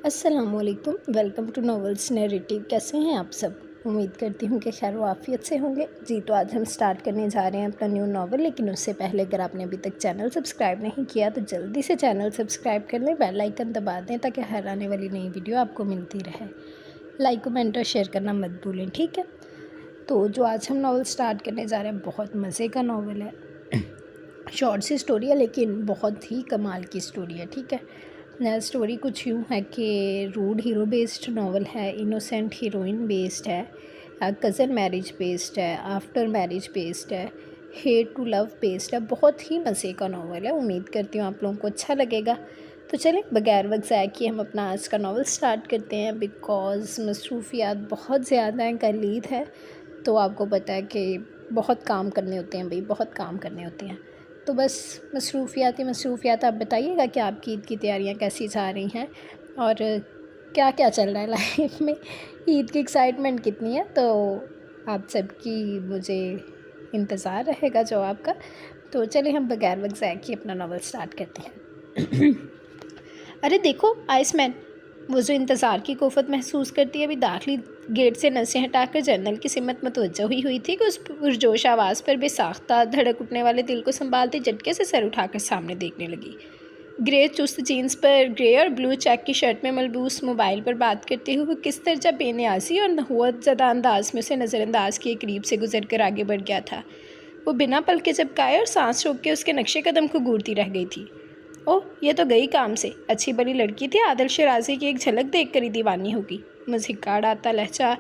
السلام علیکم، welcome to novels narrative. کیسے ہیں آپ سب؟ امید کرتی ہوں کہ خیر و عافیت سے ہوں گے۔ جی تو آج ہم سٹارٹ کرنے جا رہے ہیں اپنا نیو ناول، لیکن اس سے پہلے اگر آپ نے ابھی تک چینل سبسکرائب نہیں کیا تو جلدی سے چینل سبسکرائب کر لیں، بیل آئیکن دبا دیں تاکہ ہر آنے والی نئی ویڈیو آپ کو ملتی رہے۔ لائک کمنٹ اور شیئر کرنا مت بھولیں، ٹھیک ہے؟ تو جو آج ہم ناول سٹارٹ کرنے جا رہے ہیں بہت مزے کا ناول ہے، شارٹ سی اسٹوری ہے لیکن بہت ہی کمال کی اسٹوری ہے، ٹھیک ہے؟ اسٹوری کچھ یوں ہے کہ روڈ ہیرو بیسڈ ناول ہے، انوسینٹ ہیروئن بیسڈ ہے، کزن میرج بیسڈ ہے، آفٹر میرج بیسڈ ہے، ہیٹ ٹو لو بیسڈ ہے۔ بہت ہی مزے کا ناول ہے، امید کرتی ہوں آپ لوگوں کو اچھا لگے گا۔ تو چلیں بغیر وقت ضائع کیے ہم اپنا آج کا ناول سٹارٹ کرتے ہیں، بیکاز مصروفیات بہت زیادہ ہیں، کل عید ہے تو آپ کو پتہ ہے کہ بہت کام کرنے ہوتے ہیں بھائی، بہت کام کرنے ہوتے ہیں۔ تو بس مصروفیات آپ بتائیے گا کہ آپ کی عید کی تیاریاں کیسی جا رہی ہیں اور کیا کیا چل رہا ہے لائف میں، عید کی ایکسائٹمنٹ کتنی ہے؟ تو آپ سب کی مجھے انتظار رہے گا جواب کا۔ تو چلیں ہم بغیر وقت ضائع کیے اپنا ناول سٹارٹ کرتے ہیں۔ ارے دیکھو آئس مین، وہ جو انتظار کی کوفت محسوس کرتی ہے ابھی داخلی گیٹ سے نسیں ہٹا کر جنرل کی سمت متوجہ ہوئی تھی کہ اس پرجوش آواز پر بے ساختہ دھڑک اٹھنے والے دل کو سنبھالتے جھٹکے سے سر اٹھا کر سامنے دیکھنے لگی۔ گرے چست جینس پر گرے اور بلو چیک کی شرٹ میں ملبوس، موبائل پر بات کرتے ہوئے کس درجہ بے نیازی اور نحوست زدہ انداز میں اسے نظر انداز کیے قریب سے گزر کر آگے بڑھ گیا تھا۔ وہ بنا پلکیں جھپکائے اور سانس روک کے اس کے نقشے قدم کو گورتی رہ گئی تھی۔ اوہ، یہ تو گئی کام سے، اچھی بلی لڑکی تھی، عادل شیرازی کی ایک جھلک دیکھ کر ہی دیوانی ہوگی۔ مضحکہ اڑاتا لہجہ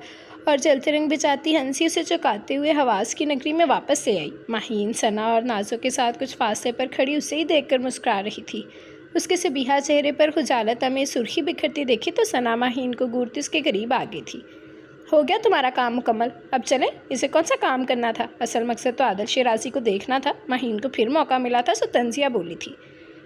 اور جلتے رنگ بچاتی ہنسی اسے چوکاتے ہوئے حواس کی نگری میں واپس لے آئی۔ ماہین ثنا اور نازو کے ساتھ کچھ فاصلے پر کھڑی اسے ہی دیکھ کر مسکرا رہی تھی۔ اس کے سبیحہ چہرے پر خجالت آمیز سرخی بکھرتی دیکھی تو ثنا ماہین کو گورتی اس کے قریب آ گئی تھی۔ ہو گیا تمہارا کام مکمل، اب چلیں؟ اسے کون سا کام کرنا تھا؟ اصل مقصد تو عادل شیرازی کو دیکھنا تھا۔ ماہین کو پھر موقع ملا تھا سو طنزیہ بولی تھی۔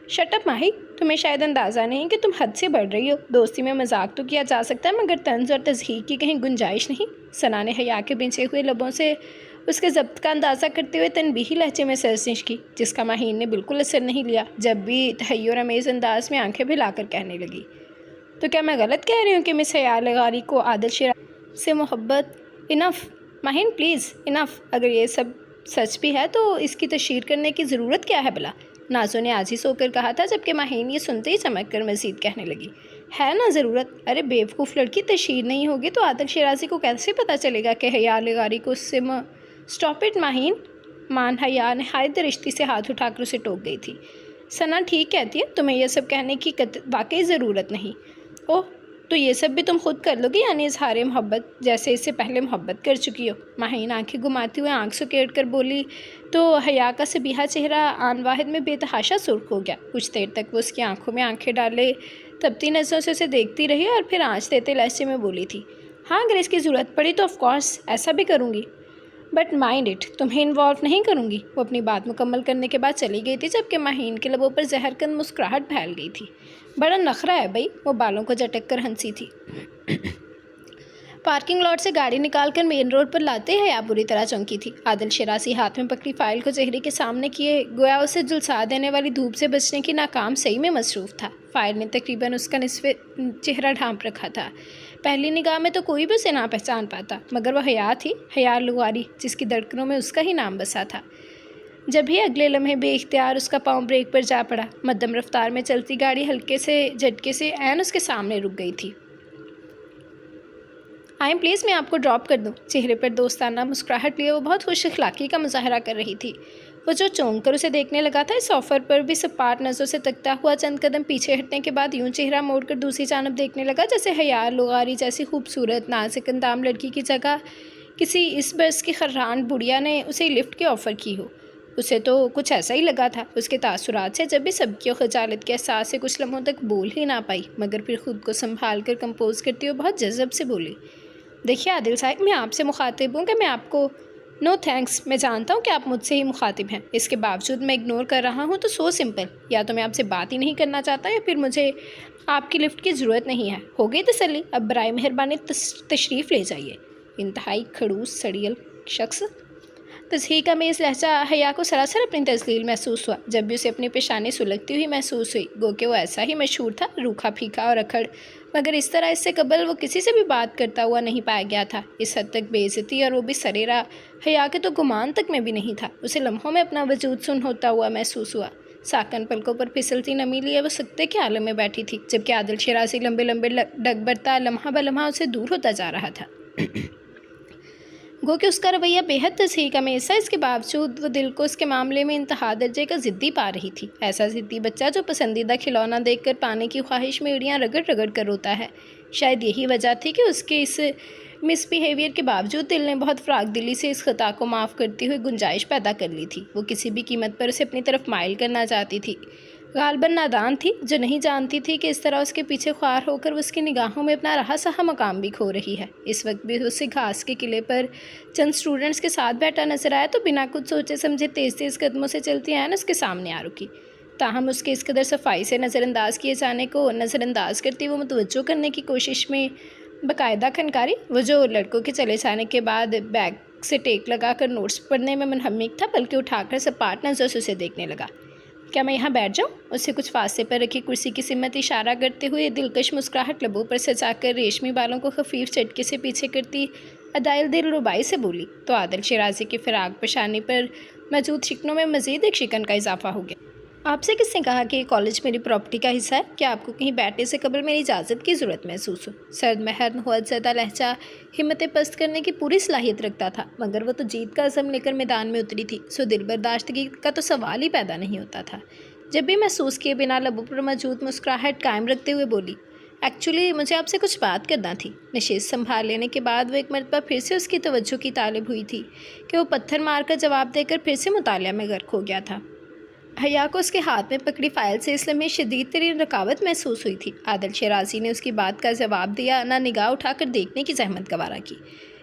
شٹ اپ ماہی، تمہیں شاید اندازہ نہیں کہ تم حد سے بڑھ رہی ہو۔ دوستی میں مذاق تو کیا جا سکتا ہے مگر طنز اور تضحیک کی کہیں گنجائش نہیں۔ ثنا نے حیا کے بنچے ہوئے لبوں سے اس کے ضبط کا اندازہ کرتے ہوئے تنبیہی لہجے میں سرزنش کی، جس کا ماہین نے بالکل اثر نہیں لیا، جب بھی تحیر امیز انداز میں آنکھیں پھیلا کر کہنے لگی، تو کیا میں غلط کہہ رہی ہوں کہ مس حیا لغاری کو عادل شیرازی سے محبت؟ انف ماہین، پلیز انف۔ اگر یہ سب سچ بھی ہے تو اس کی تشہیر کرنے کی ضرورت کیا ہے بلا؟ نازو نے عاجز ہو کر کہا تھا، جبکہ ماہین یہ سنتے ہی چمک کر مزید کہنے لگی، ہے نا ضرورت؟ ارے بیوقوف لڑکی، تشہیر نہیں ہوگی تو عادل شیرازی کو کیسے پتہ چلے گا کہ حیا لغاری کو اس سے اسٹاپ اٹ ماہین۔ مان حیا نہایت درشتی سے ہاتھ اٹھا کر اسے ٹوک گئی تھی۔ ثنا ٹھیک کہتی ہے، تمہیں یہ سب کہنے کی واقعی ضرورت نہیں۔ اوہ، تو یہ سب بھی تم خود کر لو گی، یعنی اظہار محبت جیسے اس سے پہلے محبت کر چکی ہو؟ ماہین آنکھیں گھماتے ہوئے آنکھ سکیڑ کر بولی تو حیا کا سبیحہ چہرہ آن واحد میں بے تحاشا سرخ ہو گیا۔ کچھ دیر تک وہ اس کی آنکھوں میں آنکھیں ڈالے تپتی نظروں سے اسے دیکھتی رہی اور پھر آنچ دیتے لہجے میں بولی تھی، ہاں اگر اس کی ضرورت پڑی تو آف کورس ایسا بھی کروں گی، بٹ مائنڈ اٹ، تمہیں انوالو نہیں کروں گی۔ وہ اپنی بات مکمل کرنے کے بعد چلی گئی تھی، جبکہ ماہین کے لبوں پر زہر کن مسکراہٹ پھیل گئی تھی۔ بڑا نخرہ ہے بھائی، وہ بالوں کو جھٹک کر ہنسی تھی۔ پارکنگ لاٹ سے گاڑی نکال کر مین روڈ پر لاتے حیا بری طرح چونکی تھی۔ عادل شیرازی ہاتھ میں پکڑی فائل کو چہرے کے سامنے کیے گویا اسے جھلسا دینے والی دھوپ سے بچنے کی ناکام سعی میں مصروف تھا۔ فائل نے تقریباً اس کا نصف چہرہ ڈھانپ رکھا تھا۔ پہلی نگاہ میں تو کوئی بھی اسے نہ پہچان پاتا، مگر وہ حیا تھی، حیا لغاری، جس کی دھڑکنوں میں اس کا ہی نام بسا تھا۔ جب ہی اگلے لمحے بے اختیار اس کا پاؤں بریک پر جا پڑا، مدھم رفتار میں چلتی گاڑی ہلکے سے جھٹکے سے عین اس کے سامنے رک گئی تھی۔ آئیں پلیز، میں آپ کو ڈراپ کر دوں۔ چہرے پر دوستانہ مسکراہٹ لیے وہ بہت خوش اخلاقی کا مظاہرہ کر رہی تھی۔ وہ جو چونک کر اسے دیکھنے لگا تھا، اس آفر پر بھی سپاٹ نظروں سے تکتا ہوا چند قدم پیچھے ہٹنے کے بعد یوں چہرہ موڑ کر دوسری جانب دیکھنے لگا جیسے حیا لغاری جیسی خوبصورت نازک اندام لڑکی کی جگہ کسی اس برس کی خران بڑھیا نے اسے لفٹ کی آفر کی ہو۔ اسے تو کچھ ایسا ہی لگا تھا۔ اس کے تاثرات سے جب بھی سبکی و خجالت کے احساس سے کچھ لمحوں تک بول ہی نہ پائی، مگر پھر خود کو سنبھال کر کمپوز کرتی ہوئے بہت جذب سے بولی، دیکھیے عادل صاحب، میں آپ سے مخاطب ہوں کہ میں آپ کو نو تھینکس، میں جانتا ہوں کہ آپ مجھ سے ہی مخاطب ہیں، اس کے باوجود میں اگنور کر رہا ہوں تو سو سمپل، یا تو میں آپ سے بات ہی نہیں کرنا چاہتا یا پھر مجھے آپ کی لفٹ کی ضرورت نہیں ہے۔ ہو گئی تسلی؟ اب برائے مہربانی تشریف لے جائیے۔ انتہائی کھڑوس سڑیل شخص۔ تضحیک آمیز لہجہ حیا کو سراسر اپنی تذلیل محسوس ہوا، جب بھی اسے اپنی پیشانی سلگتی ہوئی محسوس ہوئی، گو کہ وہ ایسا ہی مشہور تھا، روکھا پھیکا اور اکھڑ مگر اس طرح اس سے قبل وہ کسی سے بھی بات کرتا ہوا نہیں پایا گیا تھا۔ اس حد تک بے عزتی اور وہ بھی سریرا حیا کے تو گمان تک میں بھی نہیں تھا۔ اسے لمحوں میں اپنا وجود سن ہوتا ہوا محسوس ہوا۔ ساکن پلکوں پر پھسلتی نمی لیے وہ سکتے کے عالم میں بیٹھی تھی، جبکہ عادل شیرازی لمبے لمبے ڈگ برتا لمحہ بلمحہ اسے دور ہوتا جا رہا تھا۔ گو کہ اس کا رویہ بے حد تصحیح کا میں ایسا، اس کے باوجود وہ دل کو اس کے معاملے میں انتہا درجے کا ضدی پا رہی تھی۔ ایسا ضدی بچہ جو پسندیدہ کھلونا دیکھ کر پانے کی خواہش میں ایڑیاں رگڑ رگڑ کر روتا ہے۔ شاید یہی وجہ تھی کہ اس کے اس مس بیہیویئر کے باوجود دل نے بہت فراق دلی سے اس خطا کو معاف کرتی ہوئی گنجائش پیدا کر لی تھی۔ وہ کسی بھی قیمت پر اسے اپنی طرف مائل کرنا چاہتی تھی۔ غالباً نادان تھی، جو نہیں جانتی تھی کہ اس طرح اس کے پیچھے خوار ہو کر وہ اس کی نگاہوں میں اپنا رہا سہا مقام بھی کھو رہی ہے۔ اس وقت بھی اسے گھاس کے قلعے پر چند اسٹوڈنٹس کے ساتھ بیٹھا نظر آیا تو بنا کچھ سوچے سمجھے تیز تیز قدموں سے چلتی آئین اس کے سامنے آ رکی۔ تاہم اس کے اس قدر صفائی سے نظر انداز کیے جانے کو نظر انداز کرتی وہ متوجہ کرنے کی کوشش میں باقاعدہ کھنکاری۔ وہ جو لڑکوں کے چلے جانے کے بعد بیگ سے ٹیک لگا کر نوٹس پڑھنے میں منہمک تھا، بلکہ اٹھا کر سپاٹ نظر سے اسے دیکھنے لگا۔ کیا میں یہاں بیٹھ جاؤں؟ اسے کچھ فاصلے پر رکھی کرسی کی سمت اشارہ کرتے ہوئے دلکش مسکراہٹ لبوں پر سجا کر ریشمی بالوں کو خفیف چٹکے سے پیچھے کرتی ادائل دل ربائی سے بولی تو عادل شیرازی کی فراق پیشانی پر موجود شکنوں میں مزید ایک شکن کا اضافہ ہو گیا۔ آپ سے کس نے کہا کہ یہ کالج میری پراپرٹی کا حصہ ہے؟ کیا آپ کو کہیں بیٹھنے سے قبل میری اجازت کی ضرورت محسوس ہو؟ سرد مہر نہوت زدہ لہجہ ہمتیں پست کرنے کی پوری صلاحیت رکھتا تھا، مگر وہ تو جیت کا عزم لے کر میدان میں اتری تھی، سو دل برداشتگی کا تو سوال ہی پیدا نہیں ہوتا تھا۔ جب بھی محسوس کیے بنا لبوں پر موجود مسکراہٹ قائم رکھتے ہوئے بولی، ایکچولی مجھے آپ سے کچھ بات کرنا تھی۔ نشست سنبھال لینے کے بعد وہ ایک مرتبہ پھر سے اس کی توجہ کی طالب ہوئی تھی کہ وہ پتھر مار کر جواب دے کر پھر سے مطالعہ میں غرق ہو گیا تھا۔ حیا کو اس کے ہاتھ میں پکڑی فائل سے اس لمحے شدید ترین رکاوٹ محسوس ہوئی تھی۔ عادل شیرازی نے اس کی بات کا جواب دیا، نہ نگاہ اٹھا کر دیکھنے کی زحمت گوارا کی۔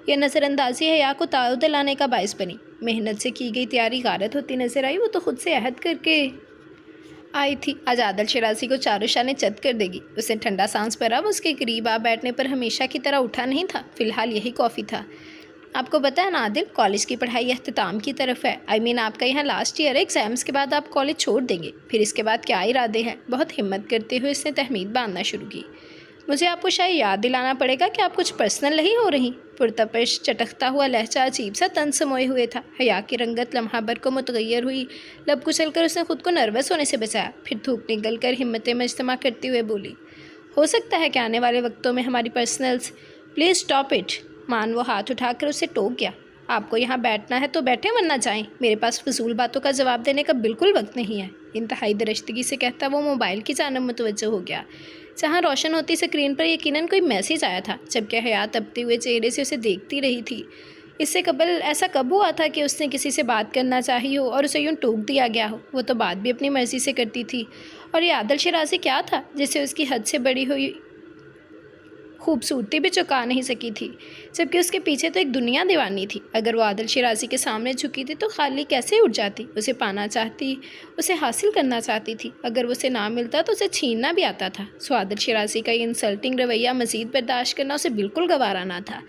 یہ نظر اندازی حیا کو تعود لانے کا باعث بنی۔ محنت سے کی گئی تیاری غارت ہوتی نظر آئی۔ وہ تو خود سے عہد کر کے آئی تھی آج عادل شیرازی کو چاروں شانے چت کر دے گی۔ اسے ٹھنڈا سانس بھرا۔ وہ اس کے قریب آ بیٹھنے پر ہمیشہ کی طرح اٹھا نہیں تھا، فی الحال یہی کافی تھا۔ آپ کو پتہ ہے نا عادل، کالج کی پڑھائی اختتام کی طرف ہے۔ آپ کا یہاں لاسٹ ایئر ہے، ایگزامس کے بعد آپ کالج چھوڑ دیں گے، پھر اس کے بعد کیا ارادے ہیں؟ بہت ہمت کرتے ہوئے اس نے تحمید باندھنا شروع کی۔ مجھے آپ کو شاید یاد دلانا پڑے گا کہ آپ کچھ پرسنل نہیں ہو رہی۔ پرتپش چٹکتا ہوا لہجہ عجیب سا تن سموئے ہوئے تھا۔ حیا کی رنگت لمحہ بھر کو متغیر ہوئی، لب کچل کر اس نے خود کو نروس ہونے سے بچایا، پھر تھوک نگل کر ہمتیں مجتمع کرتے ہوئے بولی، ہو سکتا ہے کہ آنے والے وقتوں میں ہماری پرسنلز، پلیز اسٹاپ اٹ۔ مان وہ ہاتھ اٹھا کر اسے ٹوک گیا۔ آپ کو یہاں بیٹھنا ہے تو بیٹھیں ورنہ جائیں، میرے پاس فضول باتوں کا جواب دینے کا بالکل وقت نہیں ہے۔ انتہائی درشتگی سے کہتا وہ موبائل کی جانب متوجہ ہو گیا، جہاں روشن ہوتی اسکرین پر یقیناً کوئی میسیج آیا تھا، جبکہ حیا تپتے ہوئے چہرے سے اسے دیکھتی رہی تھی۔ اس سے قبل ایسا کب ہوا تھا کہ اس نے کسی سے بات کرنا چاہی ہو اور اسے یوں ٹوک دیا گیا ہو؟ وہ تو بات بھی اپنی مرضی سے کرتی تھی، اور یہ عادل شیرازی کیا تھا جسے اس کی حد سے بڑی ہوئی خوبصورتی بھی چکا نہیں سکی تھی، جبکہ اس کے پیچھے تو ایک دنیا دیوانی تھی۔ اگر وہ عادل شیرازی کے سامنے جھکی تھی تو خالی کیسے اٹھ جاتی، اسے پانا چاہتی، اسے حاصل کرنا چاہتی تھی۔ اگر وہ اسے نہ ملتا تو اسے چھیننا بھی آتا تھا۔ سو عادل شیرازی کا یہ انسلٹنگ رویہ مزید برداشت کرنا اسے بالکل گوارا نہ تھا۔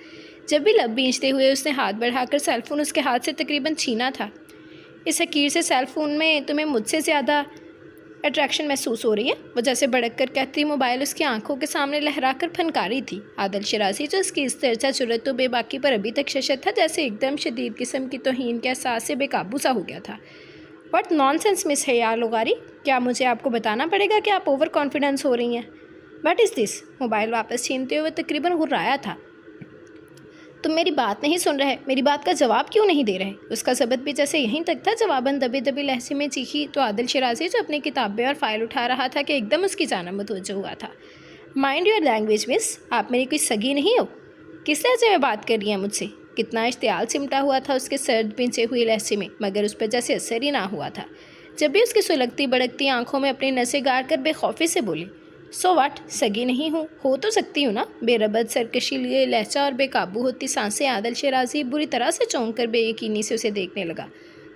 جب بھی لب بھینچتے ہوئے اس نے ہاتھ بڑھا کر سیل فون اس کے ہاتھ سے تقریباً چھینا تھا۔ اس حقیر سے سیل فون میں تمہیں مجھ سے زیادہ اٹریکشن محسوس ہو رہی ہے، وہ جیسے بڑک کر کہتی موبائل اس کی آنکھوں کے سامنے لہرا کر پھنکاری تھی۔ عادل شیرازی جو اس کی اس طرح جرأت و بے باکی پر ابھی تک ششت تھا، جیسے ایک دم شدید قسم کی توہین کے احساس سے بے قابو سا ہو گیا تھا۔ واٹ نان سینس مس حیا لغاری، کیا مجھے آپ کو بتانا پڑے گا کہ آپ اوور کانفیڈنس ہو رہی ہیں؟ What is this? موبائل واپس چھینتے ہوئے تقریباً غرایا تھا۔ تم میری بات نہیں سن رہے، میری بات کا جواب کیوں نہیں دے رہے؟ اس کا ضبط بھی جیسے یہیں تک تھا۔ جواباً دبے دبے لہجے میں چیخی تو عادل شیرازی جو اپنی کتابیں اور فائل اٹھا رہا تھا کہ ایک دم اس کی جانب متوجہ ہوا تھا۔ مائنڈ یور لینگویج مس، آپ میری کوئی سگی نہیں ہو؟ کس لہجے میں بات کر رہی ہیں مجھ سے؟ کتنا اشتعال سمٹا ہوا تھا اس کے سرد پنچے ہوئے لہجے میں، مگر اس پر جیسے اثر ہی نہ ہوا تھا۔ جب بھی اس کی سلگتی بڑکتی آنکھوں میں اپنی نسیں گاڑ کر بے خوفی سے بولی، سو واٹ، سگی نہیں ہوں، ہو تو سکتی ہوں نا؟ بے ربط سرکشی لیے لہجہ اور بے قابو ہوتی سانسیں عادل شیرازی بری طرح سے چونک کر بے یقینی سے اسے دیکھنے لگا۔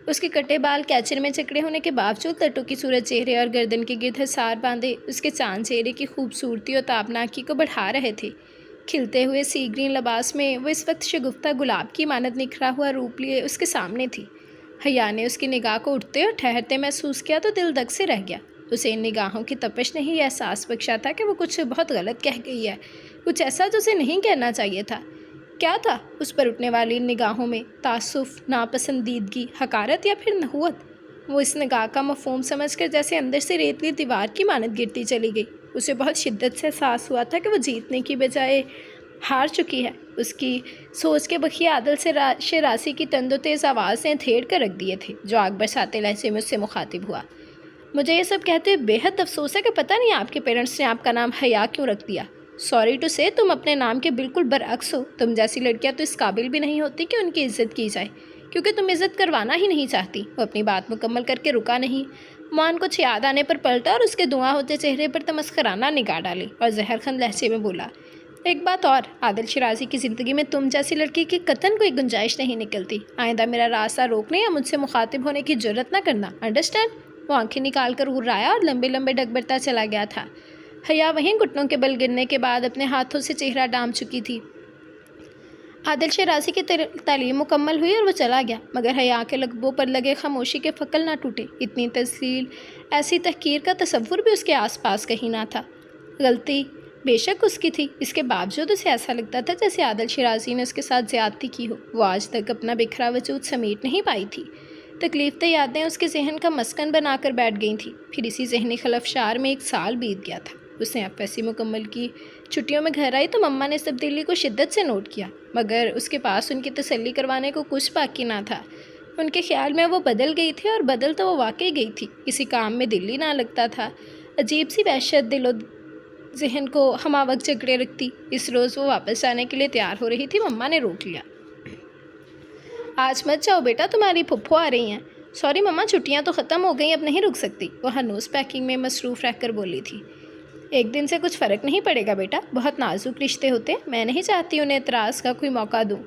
اس کے کٹے بال کیچر میں جکڑے ہونے کے باوجود لٹوں کی صورت چہرے اور گردن کے گرد حصار باندھے اس کے چاند چہرے کی خوبصورتی اور تابناکی کو بڑھا رہے تھے۔ کھلتے ہوئے سی گرین لباس میں وہ اس وقت شگفتہ گلاب کی مانند نکھرا ہوا روپ لیے اس کے سامنے تھی۔ حیا نے اس کی نگاہ کو اٹھتے اور ٹھہرتے محسوس کیا تو دل دگ سے رہ گیا۔ اسے ان نگاہوں کی تپش نے ہی احساس بخشا تھا کہ وہ کچھ بہت غلط کہہ گئی ہے، کچھ ایسا جو اسے نہیں کہنا چاہیے تھا۔ کیا تھا اس پر اٹھنے والی ان نگاہوں میں؟ تعصف، ناپسندیدگی، حقارت یا پھر نحوت؟ وہ اس نگاہ کا مفہوم سمجھ کر جیسے اندر سے ریتلی دیوار کی مانند گرتی چلی گئی۔ اسے بہت شدت سے احساس ہوا تھا کہ وہ جیتنے کی بجائے ہار چکی ہے۔ اس کی سوچ کے بخیے عادل سے شیرازی کی تند و تیز آواز نے دھیڑ کر رکھ دیے تھے، جو آگ برساتے لہجے میں اس سے مخاطب ہوا۔ مجھے یہ سب کہتے ہوئے بے حد افسوس ہے کہ پتہ نہیں آپ کے پیرنٹس نے آپ کا نام حیا کیوں رکھ دیا۔ سوری ٹو سے تم اپنے نام کے بالکل برعکس ہو۔ تم جیسی لڑکیاں تو اس قابل بھی نہیں ہوتی کہ ان کی عزت کی جائے، کیونکہ تم عزت کروانا ہی نہیں چاہتی۔ وہ اپنی بات مکمل کر کے رکا نہیں۔ مان کچھ یاد آنے پر پلٹا اور اس کے دعا ہوتے چہرے پر تمسخرانہ نگاہ ڈالی اور زہرخند لہجے میں بولا، ایک بات اور، عادل شیرازی کی زندگی میں تم جیسی لڑکی کی قطعاً کوئی گنجائش نہیں نکلتی۔ آئندہ میرا راستہ روکنے یا مجھ سے مخاطب ہونے کی جرت نہ کرنا، انڈرسٹینڈ؟ وہ آنکھیں نکال کر ہررایا اور لمبے لمبے ڈگ برتا چلا گیا تھا۔ حیا وہیں گھٹنوں کے بل گرنے کے بعد اپنے ہاتھوں سے چہرہ ڈام چکی تھی۔ عادل شیرازی کی تعلیم مکمل ہوئی اور وہ چلا گیا، مگر حیا کے لبوں پر لگے خاموشی کے فکل نہ ٹوٹے۔ اتنی تذلیل، ایسی تحقیر کا تصور بھی اس کے آس پاس کہیں نہ تھا۔ غلطی بے شک اس کی تھی، اس کے باوجود اسے ایسا لگتا تھا جیسے عادل شیرازی نے اس کے ساتھ زیادتی کی ہو۔ وہ آج تک اپنا بکھرا وجود سمیٹ نہیں پائی تھی۔ تکلیف دہ یادیں اس کے ذہن کا مسکن بنا کر بیٹھ گئی تھیں۔ پھر اسی ذہنی خلفشار میں 1 سال بیت گیا تھا۔ اس نے FSC مکمل کی، چھٹیوں میں گھر آئی تو مما نے اس تبدیلی کو شدت سے نوٹ کیا، مگر اس کے پاس ان کی تسلی کروانے کو کچھ باقی نہ تھا۔ ان کے خیال میں وہ بدل گئی تھی، اور بدل تو وہ واقعی گئی تھی۔ کسی کام میں دل ہی نہ لگتا تھا۔ عجیب سی وحشت دل و ذہن کو ہمہ وقت جکڑے رکھتی۔ اس روز وہ واپس جانے کے لیے تیار ہو رہی تھی، مما نے روک لیا۔ آج مت جاؤ بیٹا، تمہاری پھپھو آ رہی ہیں۔ سوری مما، چھٹیاں تو ختم ہو گئیں، اب نہیں رک سکتی، وہ ہنوز پیکنگ میں مصروف رہ کر بولی تھی۔ ایک دن سے کچھ فرق نہیں پڑے گا بیٹا، بہت نازک رشتے ہوتے، میں نہیں چاہتی انہیں اعتراض کا کوئی موقع دوں۔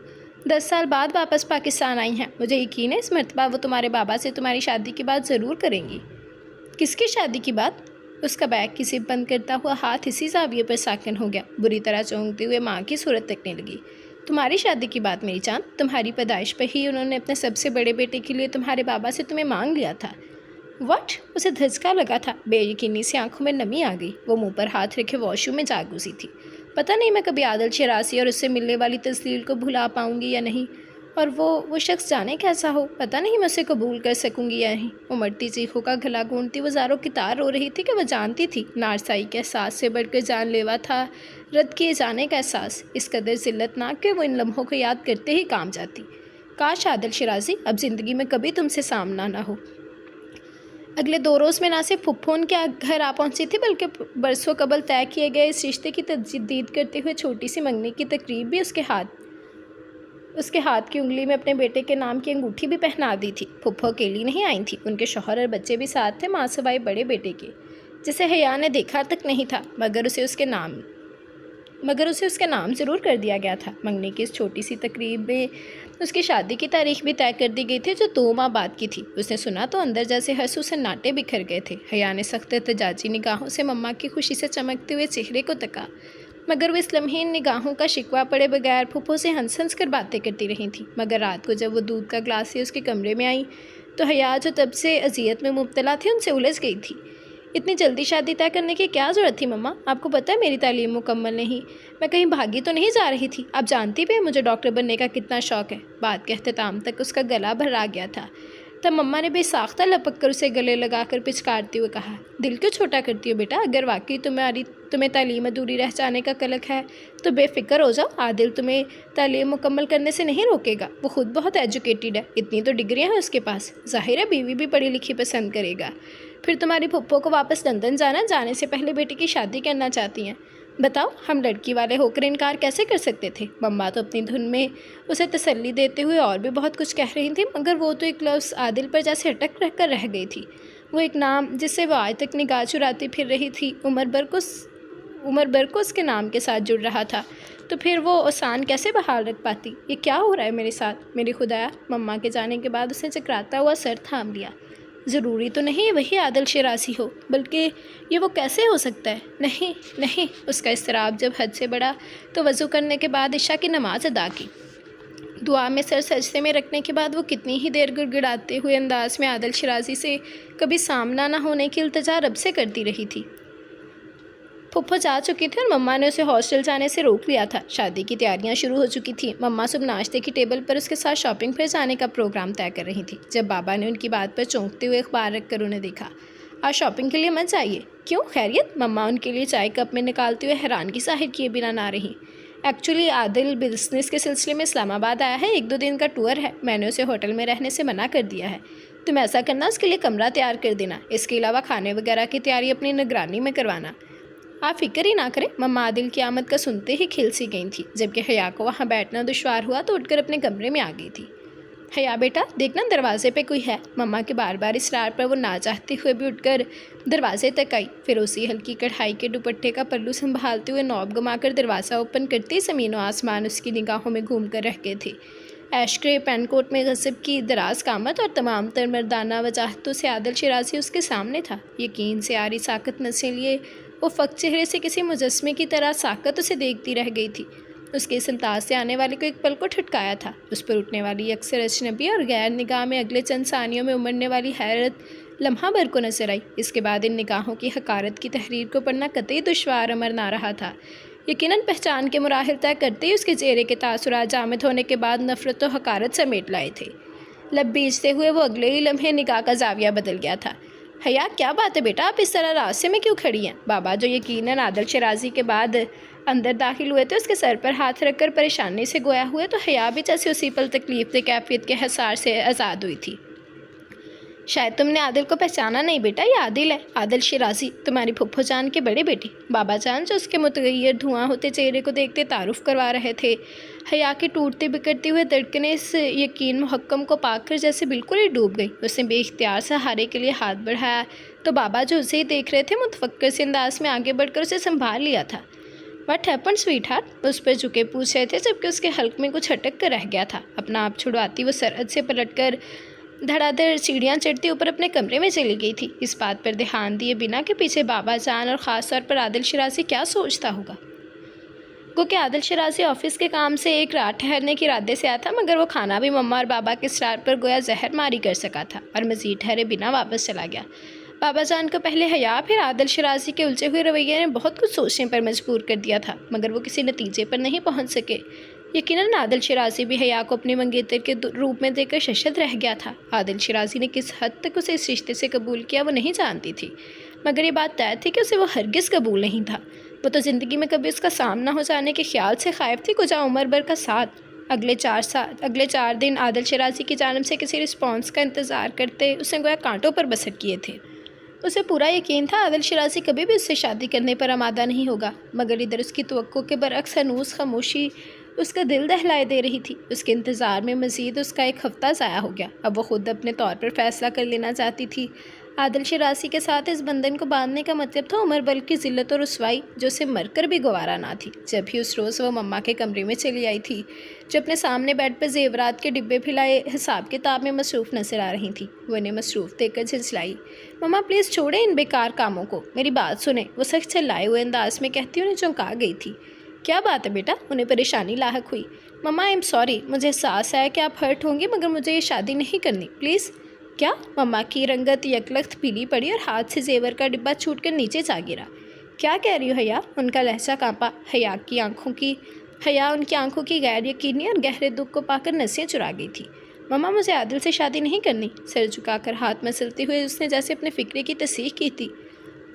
10 سال بعد واپس پاکستان آئی ہیں، مجھے یقین ہے اس مرتبہ وہ تمہارے بابا سے تمہاری شادی کی بات ضرور کریں گی۔ کس کی شادی کی بات؟ اس کا بیگ کی زپ بند کرتا ہوا ہاتھ اسی زاویے پر ساکن ہو گیا۔ بری طرح چونکتے ہوئے ماں کی صورت تکنے لگی۔ تمہاری شادی کی بات میری جان؟ تمہاری پیدائش پہ ہی انہوں نے اپنے سب سے بڑے بیٹے کے لیے تمہارے بابا سے تمہیں مانگ لیا تھا۔ واٹ؟ اسے دھچکا لگا تھا، بے یقینی سے آنکھوں میں نمی آ گئی۔ وہ منہ پر ہاتھ رکھے واش روم میں جا گھسی تھی۔ پتہ نہیں میں کبھی عادل شیرازی اور اس سے ملنے والی تذلیل کو بھلا پاؤں گی یا نہیں، اور وہ شخص جانے کیسا ہو، پتہ نہیں میں اسے قبول کر سکوں گی یا نہیں۔ وہ مرتی چیخوں کا گلا گونجتی وہ زاروں کی تار رو رہی تھی کہ وہ جانتی تھی نارسائی کے احساس سے بڑھ کر جان لیوا تھا رد کیے جانے کا احساس، اس قدر ذلت ناک کہ وہ ان لمحوں کو یاد کرتے ہی کام جاتی۔ کاش عادل شیرازی اب زندگی میں کبھی تم سے سامنا نہ ہو۔ اگلے 2 روز میں نہ صرف پھپھو ان کے گھر آ پہنچی تھی، بلکہ برسوں قبل طے کیے گئے اس رشتے کی تجدید کرتے ہوئے چھوٹی سی منگنی کی تقریب بھی اس کے ہاتھ کی انگلی میں اپنے بیٹے کے نام کی انگوٹھی بھی پہنا دی تھی۔ پھپھو اکیلی نہیں آئی تھی، ان کے شوہر اور بچے بھی ساتھ تھے، ماں سوائے بڑے بیٹے کے، جسے حیا نے دیکھا تک نہیں تھا، مگر اسے اس کے نام ضرور کر دیا گیا تھا۔ منگنی کی اس چھوٹی سی تقریب میں اس کی شادی کی تاریخ بھی طے کر دی گئی تھی، جو 2 ماہ بعد کی تھی۔ اس نے سنا تو اندر جیسے ہنسو سناٹے بکھر گئے تھے۔ حیا نے سخت احتجاجی نگاہوں سے مما کی خوشی سے چمکتے ہوئے چہرے کو تکا، مگر وہ اس لمحے ان نگاہوں کا شکوہ پڑے بغیر پھپھو سے ہنس ہنس کر باتیں کرتی رہی تھیں۔ مگر رات کو جب وہ دودھ کا گلاس سے اس کے کمرے میں آئیں تو حیا جو تب سے اذیت میں مبتلا تھی ان سے الجھ گئی تھی۔ اتنی جلدی شادی طے کرنے کی کیا ضرورت تھی مما؟ آپ کو پتہ ہے میری تعلیم مکمل نہیں، میں کہیں بھاگی تو نہیں جا رہی تھی، آپ جانتی بھی مجھے ڈاکٹر بننے کا کتنا شوق ہے۔ بات کے اختتام تک اس کا گلا بھرا گیا تھا، تب مما نے بے ساختہ لپک کر اسے گلے لگا کر پچکارتے ہوئے کہا، دل کیوں چھوٹا کرتی ہو بیٹا؟ اگر واقعی تمہیں تعلیم ادھوری رہ جانے کا قلق ہے تو بے فکر ہو جاؤ، عادل تمہیں تعلیم مکمل کرنے سے نہیں روکے گا، وہ خود بہت ایجوکیٹڈ ہے، اتنی تو ڈگریاں ہیں اس کے پاس، ظاہر ہے بیوی بھی پڑھی لکھی پسند کرے گا۔ پھر تمہاری پھپھو کو واپس لندن جانے سے پہلے بیٹی کی شادی کرنا چاہتی ہیں، بتاؤ ہم لڑکی والے ہو کر انکار کیسے کر سکتے تھے؟ مما تو اپنی دھن میں اسے تسلی دیتے ہوئے اور بھی بہت کچھ کہہ رہی تھیں، مگر وہ تو ایک لفظ عادل پر جیسے اٹک رہ گئی تھی۔ وہ ایک نام جس سے وہ آج تک نگاہ چراتی پھر رہی تھی عمر بھر کو اس کے نام کے ساتھ جڑ رہا تھا، تو پھر وہ آسان کیسے بحال رکھ پاتی؟ یہ کیا ہو رہا ہے میرے ساتھ؟ میری خدایا! مما کے جانے کے بعد اس نے چکراتا ہوا سر تھام لیا۔ ضروری تو نہیں وہی عادل شیرازی ہو، بلکہ یہ وہ کیسے ہو سکتا ہے؟ نہیں۔ اس کا اضطراب جب حد سے بڑھا تو وضو کرنے کے بعد عشاء کی نماز ادا کی دعا میں سر سجدے میں رکھنے کے بعد وہ کتنی ہی دیر گڑگڑاتے ہوئے انداز میں عادل شیرازی سے کبھی سامنا نہ ہونے کی التجا رب سے کرتی رہی تھی۔ پھپھو جا چکی تھی اور مما نے اسے ہاسٹل جانے سے روک لیا تھا۔ شادی کی تیاریاں شروع ہو چکی تھیں۔ مما صبح ناشتے کی ٹیبل پر اس کے ساتھ شاپنگ پر جانے کا پروگرام طے کر رہی تھی جب بابا نے ان کی بات پر چونکتے ہوئے اخبار رکھ کر انہیں دیکھا۔ آج شاپنگ کے لیے مت جائیے۔ کیوں، خیریت؟ مما ان کے لیے چائے کپ میں نکالتے ہوئے حیرانگی ظاہر کیے بنا نہ رہی۔ ایکچولی عادل بزنس کے سلسلے میں اسلام آباد آیا ہے، 1-2 دن کا ٹور ہے، میں نے اسے ہوٹل میں رہنے سے منع کر دیا ہے۔ تم ایسا کرنا، اس کے لیے کمرہ تیار کر دینا، اس کے علاوہ کھانے وغیرہ کی تیاری اپنی نگرانی میں کروانا۔ آپ فکر ہی نہ کریں۔ مما عادل کی آمد کا سنتے ہی کھل سی گئی تھی، جبکہ حیا کو وہاں بیٹھنا دشوار ہوا تو اٹھ کر اپنے کمرے میں آ گئی تھی۔ حیا بیٹا دیکھنا دروازے پہ کوئی ہے۔ مما کے بار بار اصرار پر وہ نہ چاہتے ہوئے بھی اٹھ کر دروازے تک آئی، پھر اسی ہلکی کڑھائی کے دوپٹے کا پلو سنبھالتے ہوئے نوب گما کر دروازہ اوپن کرتے زمین و آسمان اس کی نگاہوں میں گھوم کر رہ گئے تھے۔ ایش گرے پین کوٹ میں غضب کی دراز قامت اور تمام تر مردانہ وجاہتوں سے عادل شیرازی اس کے سامنے تھا۔ یقین سے آری ساکت نظریں لیے وہ فق چہرے سے کسی مجسمے کی طرح ساکت اسے دیکھتی رہ گئی تھی۔ اس کے اس الطاف سے آنے والے کو ایک پل کو ٹھٹکایا تھا۔ اس پر اٹھنے والی اکثر اجنبی اور غیر نگاہ میں اگلے چند ثانیوں میں امڑنے والی حیرت لمحہ بھر کو نظر آئی۔ اس کے بعد ان نگاہوں کی حقارت کی تحریر کو پڑھنا قطعی دشوار امر نہ رہا تھا۔ یقیناً پہچان کے مراحل طے کرتے ہی اس کے چہرے کے تاثرات جامد ہونے کے بعد نفرت و حقارت سمیٹ لائے تھے۔ لب بیچتے ہوئے وہ اگلے ہی لمحے نگاہ کا زاویہ بدل گیا تھا۔ حیا کیا بات ہے بیٹا، آپ اس طرح راستے میں کیوں کھڑی ہیں؟ بابا جو یقیناً عادل شیرازی کے بعد اندر داخل ہوئے تھے اس کے سر پر ہاتھ رکھ کر پریشانی سے گویا ہوئے تو حیا بھی جیسے اسی پل تکلیف دہ کیفیت کے حصار سے آزاد ہوئی تھی۔ شاید تم نے عادل کو پہچانا نہیں بیٹا، یہ عادل ہے، عادل شیرازی، تمہاری پھپھو جان کے بڑے بیٹے۔ بابا جان جو اس کے متغیر دھواں ہوتے چہرے کو دیکھتے تعارف کروا رہے تھے۔ حیا کے ٹوٹتے بکھرتے ہوئے دھڑکنیں اس یقین محکم کو پا کر جیسے بالکل ہی ڈوب گئی۔ اس نے بے اختیار سہارے کے لیے ہاتھ بڑھایا تو بابا جو اسے ہی دیکھ رہے تھے متفکر سے انداز میں آگے بڑھ کر اسے سنبھال لیا تھا۔ What happened sweetheart? اس پر جھکے پوچھ رہے تھے جبکہ اس کے حلق میں کچھ اٹک کر رہ گیا تھا۔ اپنا آپ چھڑواتی وہ سرحد سے پلٹ کر دھڑا دھڑ سیڑھیاں چڑھتی اوپر اپنے کمرے میں چلی گئی تھی، اس بات پر دھیان دیے بنا کہ پیچھے بابا جان اور خاص طور پر عادل شیرازی کیا سوچتا ہوگا۔ گو کہ عادل شیرازی آفس کے کام سے ایک رات ٹھہرنے کے ارادے سے آیا تھا، مگر وہ کھانا بھی مما اور بابا کے اصرار پر گویا زہر ماری کر سکا تھا اور مزید ٹھہرے بنا واپس چلا گیا۔ بابا جان کو پہلے حیا پھر عادل شیرازی کے الجھے ہوئے رویے نے بہت کچھ سوچنے پر مجبور کر دیا تھا، مگر وہ کسی نتیجے پر نہیں پہنچ سکے۔ یقیناً عادل شیرازی بھی حیا کو اپنی منگیتر کے روپ میں دیکھ کر ششد رہ گیا تھا۔ عادل شیرازی نے کس حد تک اسے اس رشتے سے قبول کیا وہ نہیں جانتی تھی، مگر یہ بات طے تھی کہ اسے وہ ہرگز قبول نہیں تھا۔ وہ تو زندگی میں کبھی اس کا سامنا ہو جانے کے خیال سے خائف تھی، کجا عمر بھر کا ساتھ۔ اگلے 4 دن عادل شیرازی کی جانب سے کسی رسپانس کا انتظار کرتے اس نے گویا کانٹوں پر بسر کیے تھے۔ اسے پورا یقین تھا عادل شیرازی کبھی بھی اس سے شادی کرنے پر آمادہ نہیں ہوگا، مگر ادھر اس کی توقع کے برعکس ہنوز خاموشی اس کا دل دہلائے دے رہی تھی۔ اس کے انتظار میں مزید اس کا 1 ہفتہ ضائع ہو گیا۔ اب وہ خود اپنے طور پر فیصلہ کر لینا چاہتی تھی۔ عادل شیرازی کے ساتھ اس بندھن کو باندھنے کا مطلب تھا عمر بھر کی ذلت اور رسوائی جو اسے مر کر بھی گوارا نہ تھی۔ جب بھی اس روز وہ مما کے کمرے میں چلی آئی تھی جو اپنے سامنے بیڈ پر زیورات کے ڈبے پھیلائے حساب کتاب میں مصروف نظر آ رہی تھیں، وہ انہیں مصروف دیکھ کر جھنجھلائی۔ مما پلیز چھوڑیں ان بیکار کاموں کو، میری بات سنیں، وہ سخت چلائے ہوئے انداز میں کہتی انہیں چونکا گئی تھی۔ کیا بات ہے بیٹا؟ انہیں پریشانی لاحق ہوئی۔ مما آئی ایم سوری، مجھے احساس ہے کہ آپ ہرٹ ہوں گی، مگر مجھے یہ شادی نہیں کرنی پلیز۔ کیا؟ مما کی رنگت یکلخت پیلی پڑی اور ہاتھ سے زیور کا ڈبہ چھوٹ کر نیچے جا گرا۔ کیا کہہ رہی ہو حیا؟ ان کا لہجہ کانپا۔ حیا ان کی آنکھوں کی غیر یقینی اور گہرے دکھ کو پا کر نسیں چرا گئی تھی۔ مما مجھے عادل سے شادی نہیں کرنی، سر جھکا کر ہاتھ مسلتے ہوئے اس نے جیسے اپنے فکرے کی تصحیح کی تھی،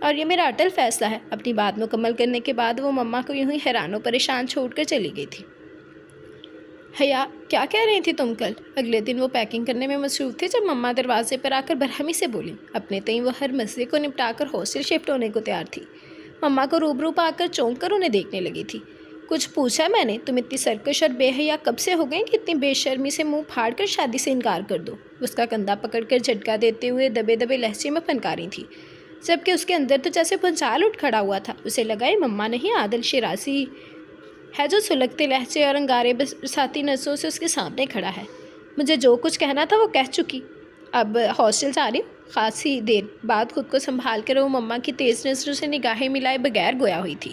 اور یہ میرا اٹل فیصلہ ہے۔ اپنی بات مکمل کرنے کے بعد وہ مما کو یوں ہی حیران و پریشان چھوڑ کر چلی گئی تھی۔ حیا کیا کہہ رہی تھی تم کل؟ اگلے دن وہ پیکنگ کرنے میں مصروف تھی جب مما دروازے پر آ کر برہمی سے بولیں۔ اپنے تئیں وہ ہر مسئلے کو نپٹا کر ہاسٹل شفٹ ہونے کو تیار تھی۔ مما کو روبرو پا کر چونک کر انہیں دیکھنے لگی تھی۔ کچھ پوچھا میں نے؟ تم اتنی سرکش اور بے حیا کب سے ہو گئیں کہ اتنی بے شرمی سے منہ پھاڑ کر شادی سے انکار کر دو؟ اس کا کندھا پکڑ کر جھٹکا دیتے ہوئے دبے دبے لہجے میں پھنکاری تھی، جبکہ اس کے اندر تو جیسے بھنچال اٹھ کھڑا ہوا تھا۔ اسے لگا یہ مما نہیں عادل شیرازی ہے جو سلگتے لہجے اور انگارے برساتی نظروں سے اس کے سامنے کھڑا ہے۔ مجھے جو کچھ کہنا تھا وہ کہہ چکی، اب ہاسٹل جا رہی ہوں۔ خاصی دیر بعد خود کو سنبھال کر وہ مما کی تیز نظروں سے نگاہیں ملائے بغیر گویا ہوئی تھی۔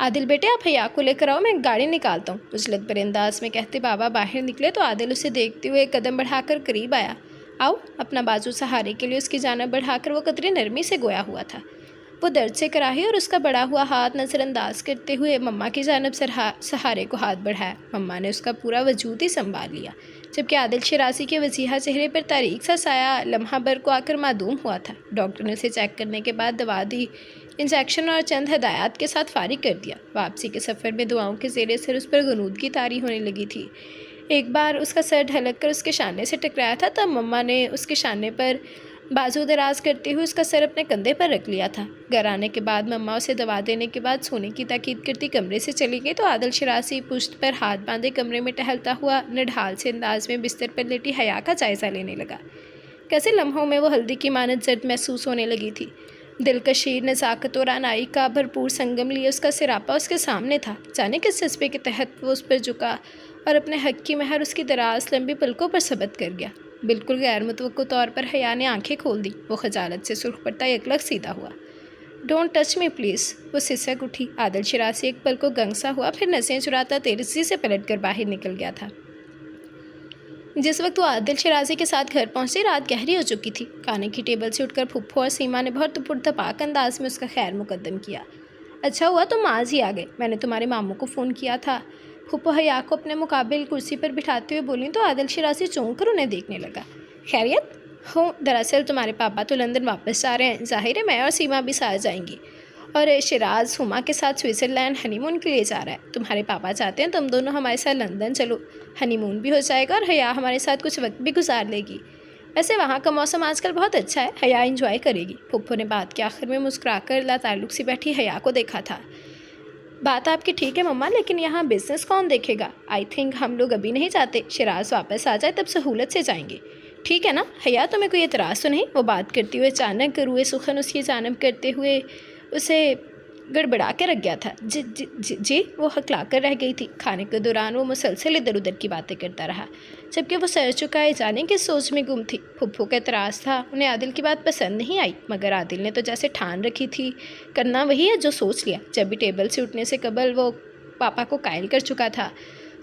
عادل بیٹے آپ حیا کو لے کر آؤ، میں گاڑی نکالتا ہوں، عجلت بھرے انداز میں کہتے بابا باہر نکلے تو عادل اسے دیکھتے ہوئے قدم بڑھا کر قریب آیا۔ آؤ، اپنا بازو سہارے کے لیے اس کی جانب بڑھا کر وہ قدرے نرمی سے گویا ہوا تھا۔ وہ درد سے کراہی اور اس کا بڑا ہوا ہاتھ نظر انداز کرتے ہوئے مما کی جانب سہارے کو ہاتھ بڑھایا۔ مما نے اس کا پورا وجود ہی سنبھال لیا، جبکہ عادل شرازی کے وجیحہ چہرے پر تاریک سا سایہ لمحہ بھر کو آ کر معدوم ہوا تھا۔ ڈاکٹر نے اسے چیک کرنے کے بعد دوا دی، انجیکشن اور چند ہدایات کے ساتھ فارغ کر دیا۔ واپسی کے سفر میں دعاؤں کے زیر سر اس پر غنودگی طاری ہونے لگی تھی۔ ایک بار اس کا سر ڈھلک کر اس کے شانے سے ٹکرایا تھا، تب مما نے اس کے شانے پر بازو دراز کرتے ہوئے اس کا سر اپنے کندھے پر رکھ لیا تھا۔ گھر آنے کے بعد مما اسے دوا دینے کے بعد سونے کی تاکید کرتی کمرے سے چلی گئی تو عادل شرازی پشت پر ہاتھ باندھے کمرے میں ٹہلتا ہوا نڈھال سے انداز میں بستر پر لیٹی حیا کا جائزہ لینے لگا۔ کیسے لمحوں میں وہ ہلدی کی مانند زرد محسوس ہونے لگی تھی۔ دلکشی، نزاکت اور رعنائی کا بھرپور سنگم لیے اس کا سراپا اس کے سامنے تھا۔ جانے کس جذبے کے تحت وہ اس پر جھکا اور اپنے حق کی مہر اس کی دراز لمبی پلکوں پر ثبت کر گیا۔ بالکل غیر متوقع طور پر حیا نے آنکھیں کھول دیں۔ وہ خجالت سے سرخ پڑتا یکلخ سیدھا ہوا۔ ڈونٹ ٹچ می پلیز، وہ سسک اٹھی۔ عادل شرازی ایک پل کو گنگ سا ہوا، پھر نسیں چراتا تیزی سے پلٹ کر باہر نکل گیا تھا۔ جس وقت وہ عادل شرازی کے ساتھ گھر پہنچی رات گہری ہو چکی تھی۔ کھانے کی ٹیبل سے اٹھ کر پھپھو اور سیما نے بہت پرتپاک انداز میں اس کا خیر مقدم کیا۔ اچھا ہوا تم آج ہی آ گئے، میں نے تمہارے ماموں کو فون کیا تھا۔ پھپھو حیا کو اپنے مقابل کرسی پر بٹھاتے ہوئے بولیں تو عادل شرازی چونک کر انہیں دیکھنے لگا۔ خیریت؟ ہوں، دراصل تمہارے پاپا تو لندن واپس جا رہے ہیں، ظاہر ہے میں اور سیما بھی ساتھ جائیں گی، اور شراز ہما کے ساتھ سوئٹزرلینڈ ہنی مون کے لیے جا رہا ہے۔ تمہارے پاپا چاہتے ہیں تم دونوں ہمارے ساتھ لندن چلو، ہنی مون بھی ہو جائے گا اور حیا ہمارے ساتھ کچھ وقت بھی گزار لے گی۔ ویسے وہاں کا موسم آج کل بہت اچھا ہے، حیا انجوائے کرے گی۔ پھپھو نے بات کے آخر میں مسکرا کر لا تعلق سی بیٹھی حیا کو دیکھا تھا۔ بات آپ کی ٹھیک ہے مما، لیکن یہاں بزنس کون دیکھے گا؟ آئی تھنک ہم لوگ ابھی نہیں جاتے، شراز واپس آ جائے تب سہولت سے جائیں گے، ٹھیک ہے نا حیا؟ تمہیں کوئی اعتراض تو نہیں؟ وہ بات کرتے ہوئے اچانک روئے سخن اس کی جانب کرتے ہوئے اسے گڑبڑا کے رکھ گیا تھا۔ جی وہ ہکلا کر رہ گئی تھی۔ کھانے کے دوران وہ مسلسل ادھر ادھر کی باتیں کرتا رہا، جبکہ وہ سر چکائے جانے کی سوچ میں گم تھی۔ پھپھو کا اعتراض تھا، انہیں عادل کی بات پسند نہیں آئی، مگر عادل نے تو جیسے ٹھان رکھی تھی کرنا وہی ہے جو سوچ لیا۔ جب بھی ٹیبل سے اٹھنے سے قبل وہ پاپا کو قائل کر چکا تھا۔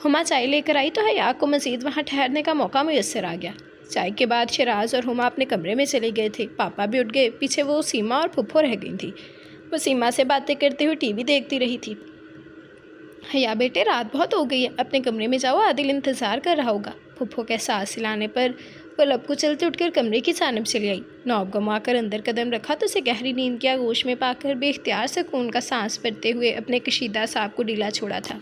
ہما چائے لے کر آئی تو حیا کو مزید وہاں ٹھہرنے کا موقع میسر آ گیا۔ چائے کے بعد شراز اور ہما اپنے کمرے میں چلے گئے تھے۔ پاپا بھی اٹھ گئے، پیچھے وہ سیما اور پھپھو رہ گئی تھیں۔ وہ سیما سے باتیں کرتے ہوئے ٹی وی دیکھتی رہی تھی۔ حیا بیٹے رات بہت ہو گئی ہے، اپنے کمرے میں جاؤ، عادل انتظار کر رہا ہوگا۔ پھپھو کے احساس سلانے پر وہ لب کو چلتے اٹھ کر کمرے کی جانب چلی آئی۔ نوب گما کر اندر قدم رکھا تو اسے گہری نیند کی آغوش میں پا کر بے اختیار سکون کا سانس بھرتے ہوئے اپنے کشیدہ اعصاب کو ڈھیلا چھوڑا تھا۔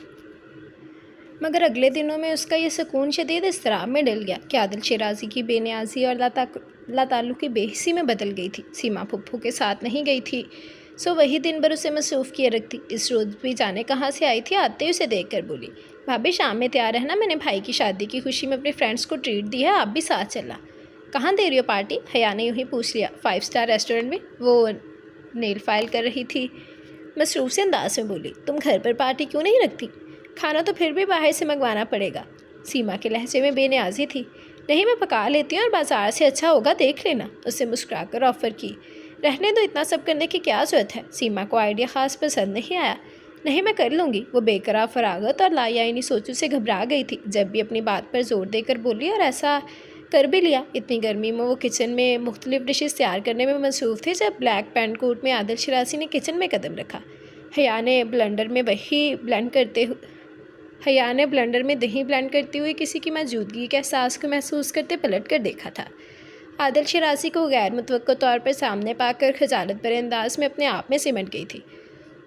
مگر اگلے دنوں میں اس کا یہ سکون شدید اضطراب میں ڈل گیا کہ عادل شرازی کی بے نیازی اور لا تعلقی بے حسی میں بدل گئی تھی۔ سیما پھپھو کے ساتھ نہیں گئی تھی، سو وہی دن بھر اسے مصروف کیے رکھتی۔ اس روز بھی جانے کہاں سے آئی تھی، آتے ہی اسے دیکھ کر بولی، بھابھی شام میں تیار رہنا، میں نے بھائی کی شادی کی خوشی میں اپنے فرینڈس کو ٹریٹ دی ہے، آپ بھی ساتھ چلنا۔ کہاں دے رہی ہو پارٹی؟ حیا نے یوں ہی پوچھ لیا۔ 5 اسٹار ریسٹورنٹ میں، وہ نیل فائل کر رہی تھی، مصروف سے انداز میں بولی۔ تم گھر پر پارٹی کیوں نہیں رکھتی؟ کھانا تو پھر بھی باہر سے منگوانا پڑے گا۔ سیما کے لہجے میں بے نیازی تھی۔ نہیں میں پکا لیتی ہوں اور بازار سے اچھا ہوگا دیکھ لینا، اسے مسکرا کر آفر کی۔ رہنے دو، اتنا سب کرنے کی کیا ضرورت ہے؟ سیما کو آئیڈیا خاص پسند نہیں آیا۔ نہیں میں کر لوں گی، وہ بے قرار فراغت اور لاعینی سوچوں سے گھبرا گئی تھی، جب بھی اپنی بات پر زور دے کر بولی اور ایسا کر بھی لیا۔ اتنی گرمی میں وہ کچن میں مختلف ڈشز تیار کرنے میں مصروف تھے جب بلیک پینٹ کوٹ میں عادل شرازی نے کچن میں قدم رکھا۔ حیا نے بلنڈر میں دہی بلینڈ کرتے ہوئے کسی کی موجودگی کے احساس کو محسوس کرتے پلٹ کر دیکھا تھا۔ عادل شرازی کو غیر متوقع طور پر سامنے پا کر خجالت بھرے انداز میں اپنے آپ میں سمٹ گئی تھی۔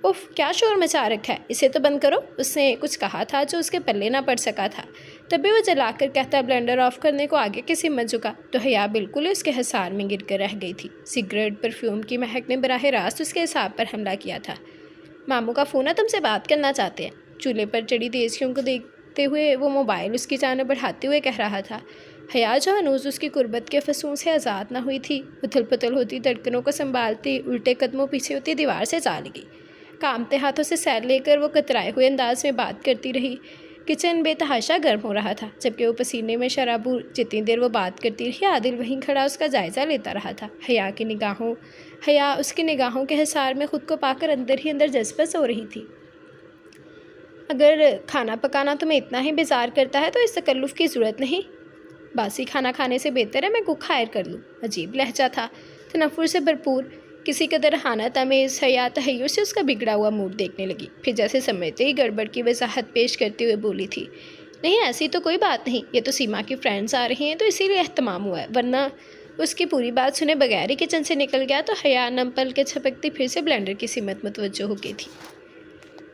اف کیا شور مچا رکھا ہے، اسے تو بند کرو، اس نے کچھ کہا تھا جو اس کے پلے نہ پڑ سکا تھا۔ تبھی وہ جلا کر کہتا بلنڈر آف کرنے کو آگے کی سمت جھکا تو حیا بالکل ہی اس کے حصار میں گر کر رہ گئی تھی۔ سگریٹ پرفیوم کی مہک نے براہ راست اس کے اعصاب پر حملہ کیا تھا۔ ماموں کا فون ہے، تم سے بات کرنا چاہتے ہیں۔ چولہے پر چڑھی تیزیوں کو دیکھتے ہوئے وہ موبائل اس کی جانب بڑھاتے ہوئے کہہ رہا تھا۔ حیا جو ہنوز اس کی قربت کے فسون سے آزاد نہ ہوئی تھی، اتھل پتھل ہوتی دھڑکنوں کو سنبھالتی الٹے قدموں پیچھے ہوتی دیوار سے جا لگی۔ کامتے ہاتھوں سے سیر لے کر وہ کترائے ہوئے انداز میں بات کرتی رہی۔ کچن بے تحاشا گرم ہو رہا تھا، جبکہ وہ پسینے میں شرابور۔ جتنی دیر وہ بات کرتی رہی عادل وہیں کھڑا اس کا جائزہ لیتا رہا تھا۔ حیا اس کی نگاہوں کے حصار میں خود کو پا کر اندر ہی اندر جذبت ہو رہی تھی۔ اگر کھانا پکانا تمہیں اتنا ہی بیزار کرتا ہے تو اس تکلف کی ضرورت نہیں، باسی کھانا کھانے سے بہتر ہے میں کوک ہائر کر لوں۔ عجیب لہجہ تھا، تنفر سے بھرپور، کسی قدر حانت آمیز حیا تحیر سے اس کا بگڑا ہوا موڈ دیکھنے لگی، پھر جیسے سمجھتے ہی گڑبڑ کی وضاحت پیش کرتے ہوئے بولی تھی، نہیں ایسی تو کوئی بات نہیں، یہ تو سیما کی فرینڈز آ رہی ہیں تو اسی لیے اہتمام ہوا ہے، ورنہ اس کی پوری بات سنے بغیر ہی کچن سے نکل گیا تو حیا نم پل کے چھپکتی پھر سے بلینڈر کی سمت متوجہ ہو گئی تھی۔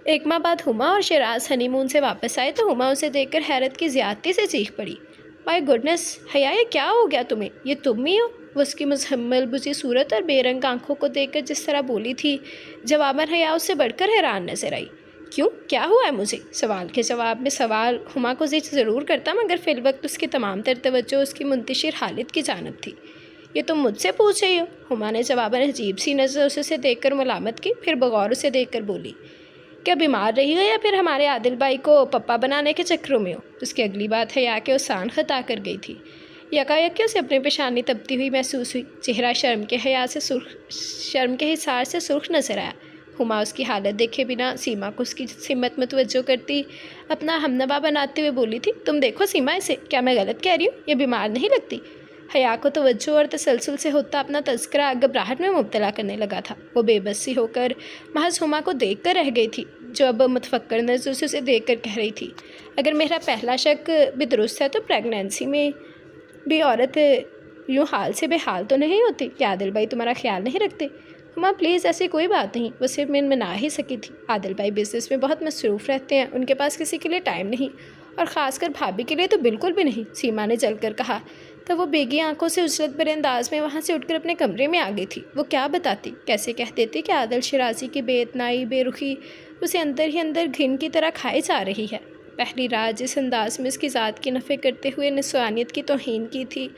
ایک ماہ بعد ہما اور شیراز ہنی مون سے واپس آئے تو ہما اسے دیکھ کر حیرت کی زیادتی سے چیخ پڑی، مائی گڈنس حیا یہ کیا ہو گیا تمہیں، یہ تم ہی ہو؟ وہ اس کی مزمل بجھی صورت اور بے رنگ آنکھوں کو دیکھ کر جس طرح بولی تھی، جواباً حیا اس سے بڑھ کر حیران نظر آئی۔ کیوں، کیا ہوا ہے مجھے؟ سوال کے جواب میں سوال ہما کو زیر ضرور کرتا مگر فی الوقت اس کی تمام تر توجہ اس کی منتشر حالت کی جانب تھی۔ یہ تم مجھ سے پوچھ رہی ہو؟ ہما نے جواباً عجیب سی نظر اسے دیکھ کر ملامت کی، پھر بغور اسے دیکھ کر بولی، کیا بیمار رہی ہو یا پھر ہمارے عادل بھائی کو پپا بنانے کے چکروں میں ہو؟ اس کی اگلی بات حیا کے اوسان خطا کر گئی تھی۔ یکایک اسے اپنی پیشانی تپتی ہوئی محسوس ہوئی، چہرہ شرم کے حصار سے سرخ نظر آیا۔ ہما اس کی حالت دیکھے بنا سیما کو اس کی سمت متوجہ کرتی اپنا ہمنوا بناتے ہوئے بولی تھی، تم دیکھو سیما اسے، کیا میں غلط کہہ رہی ہوں؟ یہ بیمار نہیں لگتی؟ حیا کو توجہ اور تسلسل سے ہوتا اپنا تذکرہ گھبراہٹ میں مبتلا کرنے لگا تھا۔ وہ بے بسی ہو کر محض ہما کو دیکھ کر رہ گئی تھی، جو اب متفکر نظر سے اسے دیکھ کر کہہ رہی تھی، اگر میرا پہلا شک بھی درست ہے تو پریگنینسی میں بھی عورت یوں حال سے بے حال تو نہیں ہوتی کہ عادل بھائی تمہارا خیال نہیں رکھتے؟ ہما پلیز ایسی کوئی بات نہیں، وہ صرف منمنا ہی سکی تھی، عادل بھائی بزنس میں بہت مصروف رہتے ہیں، ان کے پاس کسی کے لیے ٹائم نہیں، اور خاص کر بھابھی کے لیے تو بالکل بھی نہیں، سیما نے جل کر کہا۔ تب وہ بیگی آنکھوں سے اجلت بھرے انداز میں وہاں سے اٹھ کر اپنے کمرے میں آ گئی تھی۔ وہ کیا بتاتی، کیسے کہہ دیتی کہ عادل شیرازی کی بے اتنائی بے رخی اسے اندر ہی اندر گھن کی طرح کھائے جا رہی ہے۔ پہلی رات جس انداز میں اس کی ذات کی نفی کرتے ہوئے نسوانیت کی توہین کی تھی،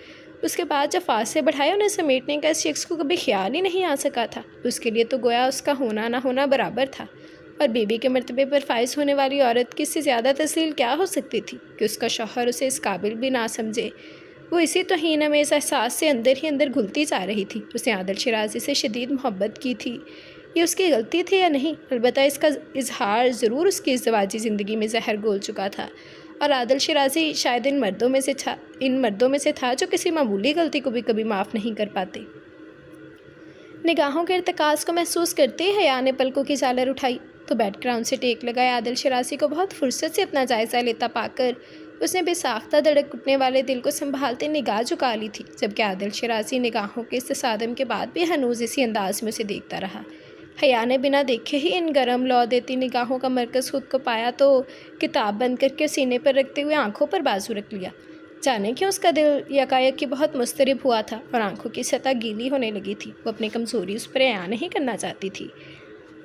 اس کے بعد جب فاس سے بڑھائے انہیں سمیٹنے کا اس شخص کو کبھی خیال ہی نہیں آ سکا تھا۔ اس کے لیے تو گویا اس کا ہونا نہ ہونا برابر تھا، اور بیوی کے مرتبے پر فائز ہونے والی عورت کی اس سے زیادہ تذلیل کیا ہو سکتی تھی کہ اس کا شوہر اسے اس قابل بھی نہ سمجھے۔ وہ اسی توہین امیز احساس سے اندر ہی اندر گھلتی جا رہی تھی۔ اس نے عادل شیرازی سے شدید محبت کی تھی، یہ اس کی غلطی تھی یا نہیں؟ البتہ اس کا اظہار ضرور اس کی ازدواجی زندگی میں زہر گھول چکا تھا، اور عادل شیرازی شاید ان مردوں میں سے تھا جو کسی معمولی غلطی کو بھی کبھی معاف نہیں کر پاتے۔ نگاہوں کے ارتکاز کو محسوس کرتے ہی حیا نے پلکوں کی جالر اٹھائی تو بیک گراؤنڈ سے ٹیک لگائے عادل شیرازی کو بہت فرصت سے اپنا جائزہ لیتا پا کر اس نے بے ساختہ دھڑک اٹھنے والے دل کو سنبھالتے نگاہ جھکا لی تھی، جبکہ عادل شیرازی نگاہوں کے اس تصادم کے بعد بھی ہنوز اسی انداز میں اسے دیکھتا رہا۔ حیا نے بنا دیکھے ہی ان گرم لو دیتی نگاہوں کا مرکز خود کو پایا تو کتاب بند کر کے سینے پر رکھتے ہوئے آنکھوں پر بازو رکھ لیا۔ جانے کیوں اس کا دل یکایک کی بہت مضطرب ہوا تھا اور آنکھوں کی سطح گیلی ہونے لگی تھی۔ وہ اپنی کمزوری اس پر عیاں نہیں کرنا چاہتی تھی۔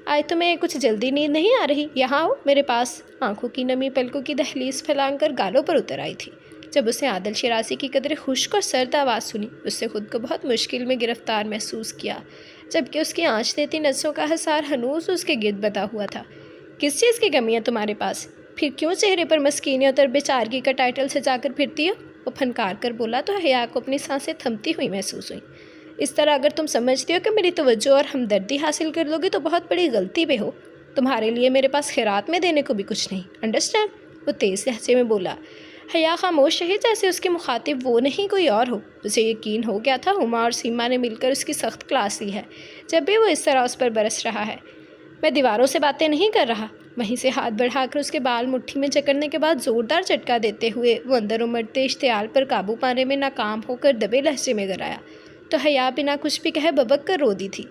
آج تمہیں کچھ جلدی نیند نہیں آ رہی؟ یہاں آؤ میرے پاس۔ آنکھوں کی نمی پلکوں کی دہلیز پھیلان کر گالوں پر اتر آئی تھی۔ جب اس نے عادل شیرازی کی قدر خشک اور سرد آواز سنی، اس سے خود کو بہت مشکل میں گرفتار محسوس کیا، جبکہ اس کی آنچ دیتی نظروں کا حصار ہنوز اس کے گرد بتا ہوا تھا۔ کس چیز کی کمی ہے تمہارے پاس؟ پھر کیوں چہرے پر مسکینیت اور بیچارگی کا ٹائٹل سجا کر پھرتی ہو؟ وہ پھنکار کر بولا تو حیا کو اپنی سانسیں تھمتی ہوئی محسوس ہوئیں۔ اس طرح اگر تم سمجھتی ہو کہ میری توجہ اور ہمدردی حاصل کر لو گی تو بہت بڑی غلطی پہ ہو۔ تمہارے لیے میرے پاس خیرات میں دینے کو بھی کچھ نہیں، انڈرسٹینڈ؟ وہ تیز لہجے میں بولا۔ حیا خاموش رہی جیسے اس کے مخاطب وہ نہیں کوئی اور ہو۔ اسے یقین ہو گیا تھا ہما اور سیما نے مل کر اس کی سخت کلاس لی ہے جب بھی وہ اس طرح اس پر برس رہا ہے۔ میں دیواروں سے باتیں نہیں کر رہا۔ وہیں سے ہاتھ بڑھا کر اس کے بال مٹھی میں جکڑنے کے بعد زوردار جھٹکا دیتے ہوئے وہ اندر امڑتے اشتعال پر قابو پانے میں ناکام ہو کر دبے لہجے میں گرایا تو حیا بنا کچھ بھی کہے ببک کر رو دی تھی۔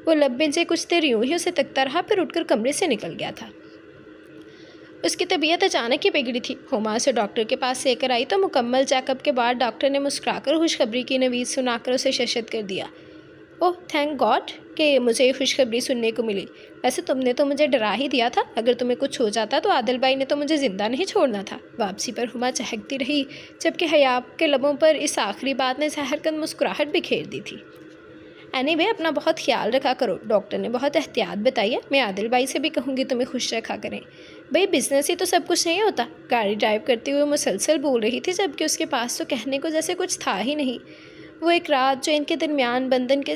وہ لب بھنجے کچھ دیر یوں ہی اسے تکتا رہا، پھر اٹھ کر کمرے سے نکل گیا تھا۔ اس کی طبیعت اچانک ہی بگڑی تھی۔ ہما اسے ڈاکٹر کے پاس لے کر آئی تو مکمل چیک اپ کے بعد ڈاکٹر نے مسکرا کر خوشخبری کی نوید سنا کر اسے ششت کر دیا۔ اوہ تھینک گاڈ کہ مجھے یہ خوشخبری سننے کو ملی۔ ویسے تم نے تو مجھے ڈرا ہی دیا تھا، اگر تمہیں کچھ ہو جاتا تو عادل بھائی نے تو مجھے زندہ نہیں چھوڑنا تھا۔ واپسی پر ہما چہکتی رہی، جبکہ حیا کے لبوں پر اس آخری بات نے زہر کند مسکراہٹ بکھیر دی تھی۔ اینی وے اپنا بہت خیال رکھا کرو، ڈاکٹر نے بہت احتیاط بتائی ہے۔ میں عادل بھائی سے بھی کہوں گی تمہیں خوش رکھا کریں۔ بھئی بزنس ہی تو سب کچھ نہیں ہوتا۔ گاڑی ڈرائیو کرتے ہوئے مسلسل بول رہی تھی، جبکہ اس کے پاس تو کہنے کو جیسے کچھ تھا ہی نہیں۔ وہ ایک رات جو ان کے درمیان بندھن کے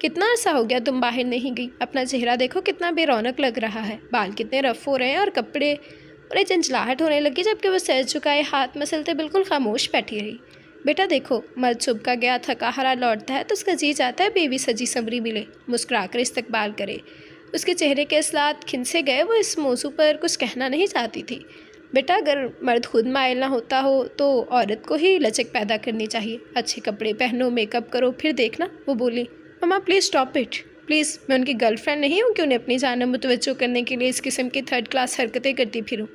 کتنا عرصہ ہو گیا تم باہر نہیں گئی، اپنا چہرہ دیکھو کتنا بے رونق لگ رہا ہے، بال کتنے رف ہو رہے ہیں اور کپڑے بڑے چنچلاہٹ ہونے لگی، جبکہ وہ سر جھکائے ہاتھ مسلتے بالکل خاموش بیٹھی رہی۔ بیٹا دیکھو، مرد صبح کا گیا تھکا ہرا لوٹتا ہے تو اس کا جی چاہتا ہے بیوی سجی سنوری ملے، مسکرا کر استقبال کرے۔ اس کے چہرے کے اصلاحات کھنسے گئے، وہ اس موضوع پر کچھ کہنا نہیں چاہتی تھی۔ بیٹا اگر مرد خود مائل نہ ہوتا ہو تو عورت کو ہی لچک پیدا کرنی چاہیے، اچھے کپڑے پہنو، میک اپ کرو، پھر دیکھنا۔ وہ بولی، مما پلیز اسٹاپ اٹ، پلیز، میں ان کی گرل فرینڈ نہیں ہوں کہ انہیں اپنی جانب متوجہ کرنے کے لیے اس قسم کی تھرڈ کلاس حرکتیں کرتی پھروں۔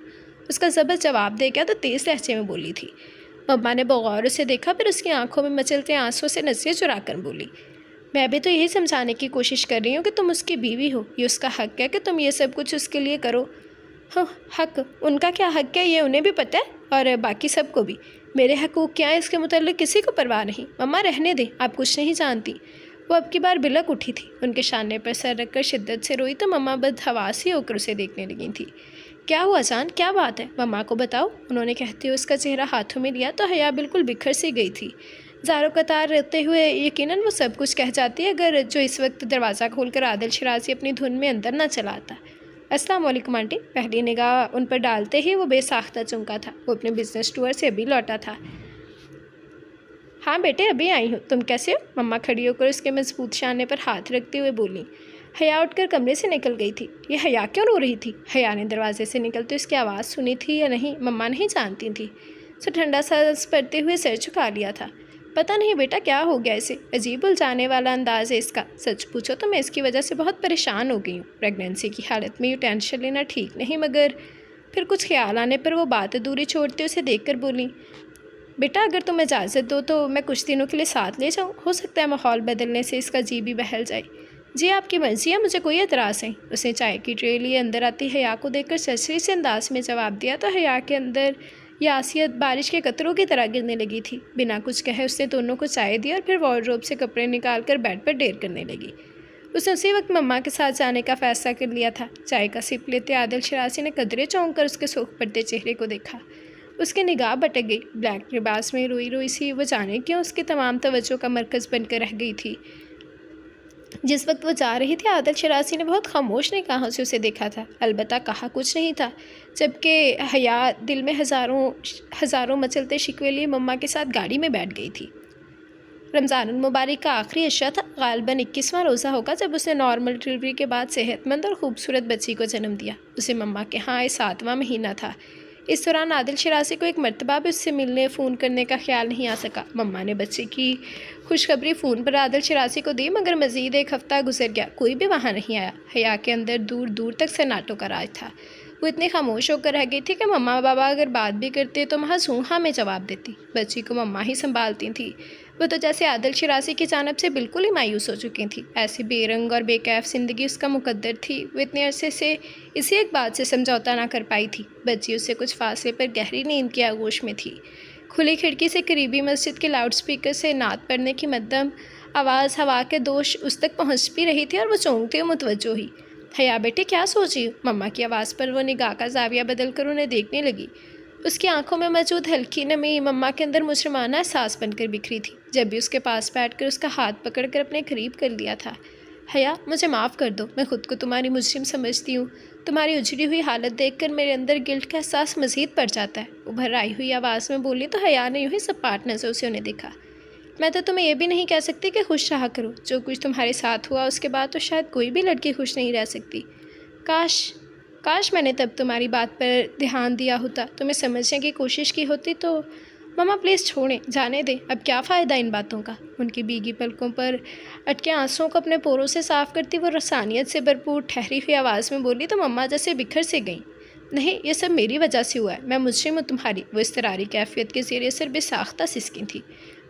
اس کا ضبط جواب دے گیا تو تیز لہجے میں بولی تھی۔ مما نے بغور اسے دیکھا، پھر اس کی آنکھوں میں مچلتے آنسوں سے نظریں چرا کر بولی، میں بھی تو یہی سمجھانے کی کوشش کر رہی ہوں کہ تم اس کی بیوی ہو، یہ اس کا حق ہے کہ تم یہ سب کچھ اس کے لیے کرو۔ ہاں، حق؟ ان کا کیا حق ہے یہ انہیں بھی پتہ ہے اور باقی سب کو بھی۔ میرے حقوق کیا ہیں اس کے متعلق کسی کو پرواہ نہیں۔ مما رہنے دیں، آپ کچھ نہیں جانتی۔ وہ اب کی بار بلک اٹھی تھی، ان کے شانے پر سر رکھ کر شدت سے روئی تو مما بدحواسی ہو کر اسے دیکھنے لگی تھی۔ کیا ہوا جان، کیا بات ہے، مما کو بتاؤ، انہوں نے کہتے ہوئے اس کا چہرہ ہاتھوں میں لیا تو حیا بالکل بکھر سی گئی تھی۔ زارو قطار رہتے ہوئے یقیناً وہ سب کچھ کہہ جاتی اگر جو اس وقت دروازہ کھول کر عادل شرازی اپنی دھن میں اندر نہ چلا آتا۔ السلام علیکم آنٹی۔ پہلی نگاہ ان پر ڈالتے ہی وہ بے ساختہ چونکا تھا، وہ اپنے بزنس ٹور سے ابھی لوٹا تھا۔ ہاں بیٹے، ابھی آئی ہوں، تم کیسے ہو؟ مما کھڑی ہو کر اس کے مضبوط شانے پر ہاتھ رکھتے ہوئے بولی۔ حیا اٹھ کر کمرے سے نکل گئی تھی۔ یہ حیا کیوں رو رہی تھی؟ حیا نے دروازے سے نکلتے اس کی آواز سنی تھی یا نہیں مما نہیں جانتی تھی۔ سو ٹھنڈا سانس پڑتے ہوئے سر جھکا لیا تھا۔ پتہ نہیں بیٹا کیا ہو گیا اسے، عجیب الجھانے والا انداز ہے اس کا۔ سچ پوچھو تو میں اس کی وجہ سے بہت پریشان ہو گئی ہوں۔ پریگنینسی کی حالت میں یہ ٹینشن لینا ٹھیک نہیں، مگر پھر کچھ خیال آنے پر وہ بات ادھوری چھوڑتے اسے دیکھ کر بولی، بیٹا اگر تم اجازت دو تو میں کچھ دنوں کے لیے ساتھ لے جاؤں، ہو سکتا ہے ماحول بدلنے سے اس کا جی بھی بہل جائے۔ جی آپ کی مرضی ہے، مجھے کوئی اعتراض نہیں۔ اس نے چائے کی ٹرے لیے اندر آتی حیا کو دیکھ کر سرسری سے انداز میں جواب دیا تو حیا کے اندر یہ آسیت بارش کے قطروں کی طرح گرنے لگی تھی۔ بنا کچھ کہے اس نے دونوں کو چائے دی اور پھر وارڈروب سے کپڑے نکال کر بیڈ پر ڈھیر کرنے لگی۔ اس نے اسی وقت مما کے ساتھ جانے کا فیصلہ کر لیا تھا۔ چائے کا سپ لیتے عادل شرازی نے قدرے چونک کر اس کے سرخ پڑتے چہرے کو دیکھا۔ اس کی نگاہ بٹک گئی، بلیک لباس میں روئی روئی سی، وہ جانے کیوں اس کی تمام توجہ کا مرکز بن کر رہ گئی تھی۔ جس وقت وہ جا رہی تھی عادل شرازی نے بہت خاموش نگاہوں سے اسے دیکھا تھا، البتہ کہا کچھ نہیں تھا، جبکہ حیا دل میں ہزاروں مچلتے شکوے لیے مما کے ساتھ گاڑی میں بیٹھ گئی تھی۔ رمضان المبارک کا آخری عشاء تھا، غالباً 21واں روزہ ہوگا جب اس نے نارمل ڈلیوری کے بعد صحت مند اور خوبصورت بچی کو جنم دیا۔ اسے مما کے ہاں 7واں مہینہ تھا۔ اس دوران عادل شرازی کو ایک مرتبہ بھی اس سے ملنے فون کرنے کا خیال نہیں آ سکا۔ مما نے بچے کی خوشخبری فون پر عادل شرازی کو دی، مگر مزید ایک ہفتہ گزر گیا، کوئی بھی وہاں نہیں آیا۔ حیا کے اندر دور دور تک سناٹوں کا راج تھا۔ وہ اتنی خاموش ہو کر رہ گئی تھی کہ مما بابا اگر بات بھی کرتے تو محض ہاں میں جواب دیتی۔ بچی کو مما ہی سنبھالتی تھیں۔ وہ تو جیسے عادل شرازی کی جانب سے بالکل ہی مایوس ہو چکی تھی۔ ایسی بے رنگ اور بے کیف زندگی اس کا مقدر تھی، وہ اتنے عرصے سے اسی ایک بات سے سمجھوتا نہ کر پائی تھی۔ بچی اس سے کچھ فاصلے پر گہری نیند کی آغوش میں تھی۔ کھلی کھڑکی سے قریبی مسجد کے لاؤڈ سپیکر سے نعت پڑھنے کی مدھم آواز ہوا کے دوش اس تک پہنچ بھی رہی تھی اور وہ چونکتے ہوئے متوجہ ہوئی۔ حیا بیٹے کیا سوچی ہو؟ مما کی آواز پر وہ نگاہ کا زاویہ بدل کر انہیں دیکھنے لگی۔ اس کی آنکھوں میں موجود ہلکی نمی مما کے اندر مجرمانہ احساس بن کر بکھری تھی، جب بھی اس کے پاس بیٹھ کر اس کا ہاتھ پکڑ کر اپنے قریب کر لیا تھا۔ حیا مجھے معاف کر دو، میں خود کو تمہاری مجرم سمجھتی ہوں۔ تمہاری اجڑی ہوئی حالت دیکھ کر میرے اندر گلٹ کا احساس مزید بڑھ جاتا ہے، وہ بھرائی ہوئی آواز میں بولی تو حیا نے یوں ہی سپاٹ نظروں سے انہیں دیکھا۔ میں تو تمہیں یہ بھی نہیں کہہ سکتی کہ خوش رہا کرو، جو کچھ تمہارے ساتھ ہوا اس کے بعد تو شاید کوئی بھی لڑکی خوش نہیں رہ سکتی۔ کاش میں نے تب تمہاری بات پر دھیان دیا ہوتا، تمہیں سمجھنے کی کوشش کی ہوتی تو۔ مما پلیز چھوڑیں، جانے دیں، اب کیا فائدہ ان باتوں کا؟ ان کی بھیگی پلکوں پر اٹکے آنسوؤں کو اپنے پوروں سے صاف کرتی وہ رسانیت سے بھرپور ٹھہری ہوئی آواز میں بولی تو مما جیسے بکھر سے گئیں۔ نہیں، یہ سب میری وجہ سے ہوا ہے، میں مجرم ہوں تمہاری۔ وہ اضطراری کیفیت کے زیر اثر بے ساختہ سسکی تھی۔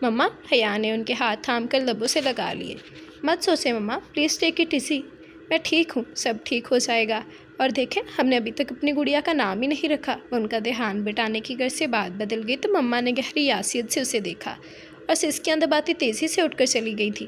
مما، حیا نے ان کے ہاتھ تھام کر لبوں سے لگا لیے۔ مت سوچیں مما، پلیز ٹیک اٹ ایزی، میں ٹھیک ہوں، سب ٹھیک ہو جائے گا۔ اور دیکھیں، ہم نے ابھی تک اپنی گڑیا کا نام ہی نہیں رکھا۔ ان کا دھیان بٹانے کی غرض سے بات بدل گئی تو مما نے گہری یاسیت سے اسے دیکھا اور سسکیاں دباتی تیزی سے اٹھ کر چلی گئی تھی۔